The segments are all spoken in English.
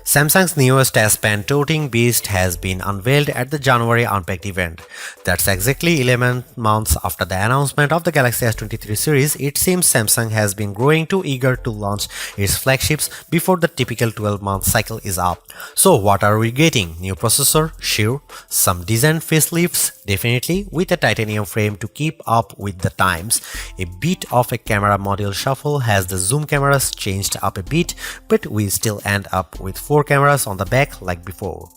Samsung's newest S Pen toting beast has been unveiled at the January Unpacked event. That's exactly 11 months after the announcement of the Galaxy S23 series. It seems Samsung has been growing too eager to launch its flagships before the typical 12-month cycle is up. So what are we getting? New processor? Sure. Some decent facelifts? Definitely, with a titanium frame to keep up with the times. A bit of a camera module shuffle has the zoom cameras changed up a bit, but we still end up with 4 cameras on the back like before.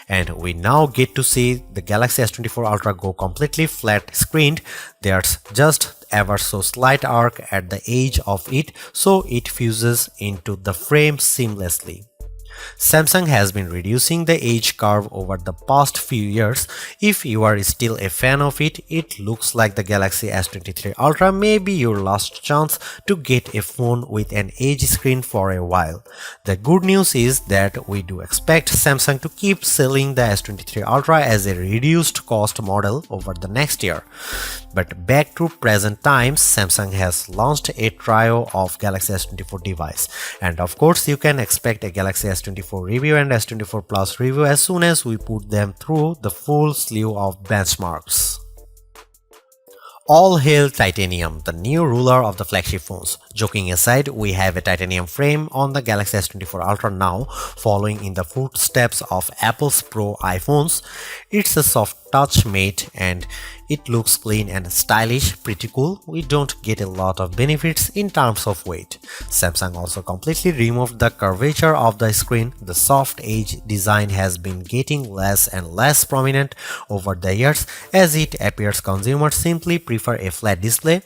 And we now get to see the Galaxy S24 Ultra go completely flat screened. There's just ever so slight arc at the edge of it, so it fuses into the frame seamlessly. Samsung has been reducing the edge curve over the past few years. If you are still a fan of it, it looks like the Galaxy S23 Ultra may be your last chance to get a phone with an edge screen for a while. The good news is that we do expect Samsung to keep selling the S23 Ultra as a reduced cost model over the next year. But back to present times, Samsung has launched a trio of Galaxy S24 device, and of course you can expect a Galaxy S24 review and S24 Plus review as soon as we put them through the full slew of benchmarks. All hail titanium, the new ruler of the flagship phones. Joking aside, we have a titanium frame on the Galaxy S24 Ultra now, following in the footsteps of Apple's Pro iPhones. It's a soft touch mate and it looks clean and stylish, pretty cool. We don't get a lot of benefits in terms of weight. Samsung also completely removed the curvature of the screen. The soft edge design has been getting less and less prominent over the years as it appears consumers simply prefer a flat display,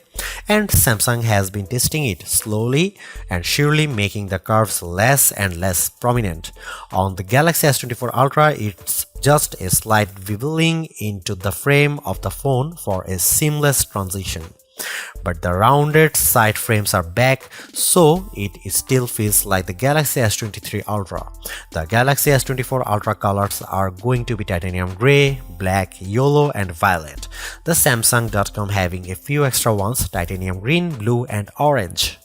and Samsung has been testing it slowly and surely, making the curves less and less prominent. On the Galaxy S24 Ultra, it's just a slight wiggling into the frame of the phone for a seamless transition. But the rounded side frames are back, so it still feels like the Galaxy S23 Ultra. The Galaxy S24 Ultra colors are going to be titanium grey, black, yellow and violet. The Samsung.com having a few extra ones: titanium green, blue and orange.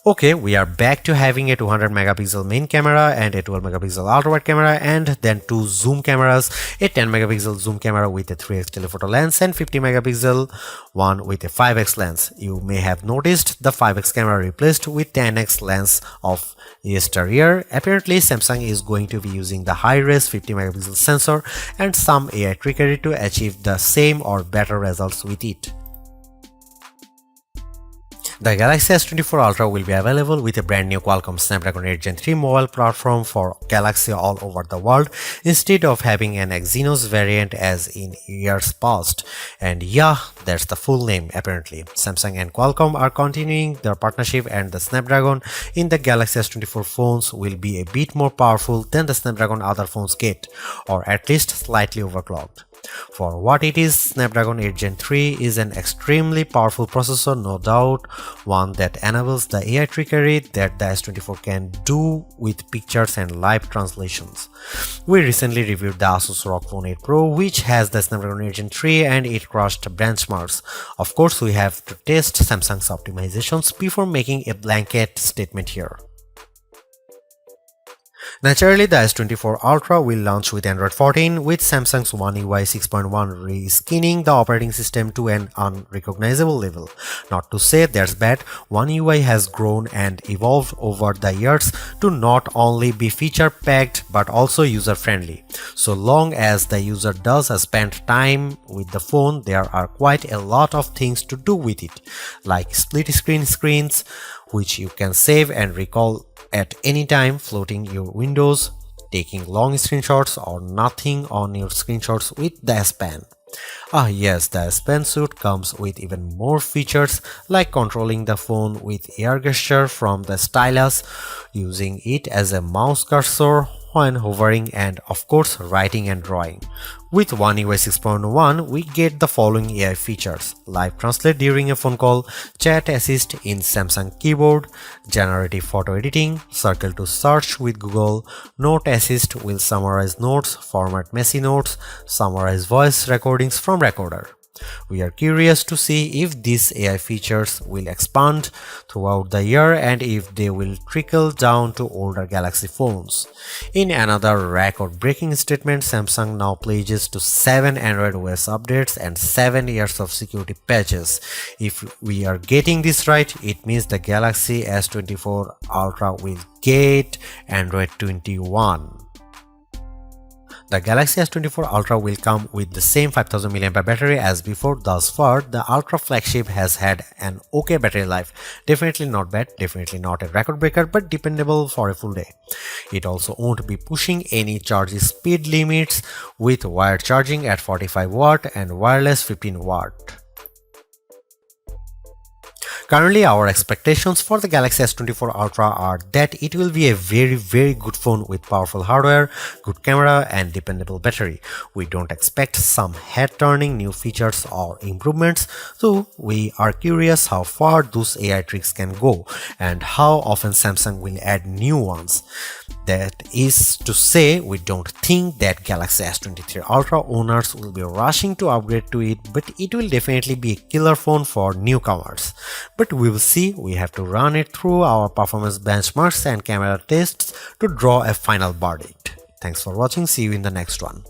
Okay, we are back to having a 200 megapixel main camera and a 12 megapixel ultra-wide camera, and then 2 zoom cameras, a 10 megapixel zoom camera with a 3x telephoto lens and 50 megapixel one with a 5x lens. You may have noticed the 5x camera replaced with 10x lens of yesteryear. Apparently, Samsung is going to be using the high-res 50 megapixel sensor and some AI trickery to achieve the same or better results with it. The Galaxy S24 Ultra will be available with a brand new Qualcomm Snapdragon 8 Gen 3 mobile platform for Galaxy all over the world, instead of having an Exynos variant as in years past. And yeah, that's the full name apparently. Samsung and Qualcomm are continuing their partnership, and the Snapdragon in the Galaxy S24 phones will be a bit more powerful than the Snapdragon other phones get, or at least slightly overclocked. For what it is, Snapdragon 8 Gen 3 is an extremely powerful processor, no doubt, one that enables the AI trickery that the S24 can do with pictures and live translations. We recently reviewed the Asus ROG Phone 8 Pro, which has the Snapdragon 8 Gen 3, and it crushed benchmarks. Of course, we have to test Samsung's optimizations before making a blanket statement here. Naturally, the S24 Ultra will launch with Android 14, with Samsung's One UI 6.1 reskinning the operating system to an unrecognizable level. Not to say that's bad, One UI has grown and evolved over the years to not only be feature-packed but also user-friendly. So long as the user does spend time with the phone, there are quite a lot of things to do with it, like split-screen screens, which you can save and recall at any time, floating your windows, taking long screenshots or nothing on your screenshots with the S Pen. Yes, the S Pen suite comes with even more features, like controlling the phone with air gesture from the stylus, using it as a mouse cursor when hovering, and of course writing and drawing. With One UI 6.1, we get the following AI features: live translate during a phone call, chat assist in Samsung keyboard, generative photo editing, circle to search with Google, note assist will summarize notes, format messy notes, summarize voice recordings from recorder. We are curious to see if these AI features will expand throughout the year and if they will trickle down to older Galaxy phones. In another record-breaking statement, Samsung now pledges to 7 Android OS updates and 7 years of security patches. If we are getting this right, it means the Galaxy S24 Ultra will get Android 21. The Galaxy S24 Ultra will come with the same 5000 mAh battery as before. Thus far, the Ultra flagship has had an okay battery life. Definitely not bad, definitely not a record breaker, but dependable for a full day. It also won't be pushing any charging speed limits with wired charging at 45 watt and wireless 15 watt. Currently, our expectations for the Galaxy S24 Ultra are that it will be a very good phone with powerful hardware, good camera and dependable battery. We don't expect some head-turning new features or improvements, so we are curious how far those AI tricks can go and how often Samsung will add new ones. That is to say, we don't think that Galaxy S23 Ultra owners will be rushing to upgrade to it, but it will definitely be a killer phone for newcomers. But we will see. We have to run it through our performance benchmarks and camera tests to draw a final verdict. Thanks for watching. See you in the next one.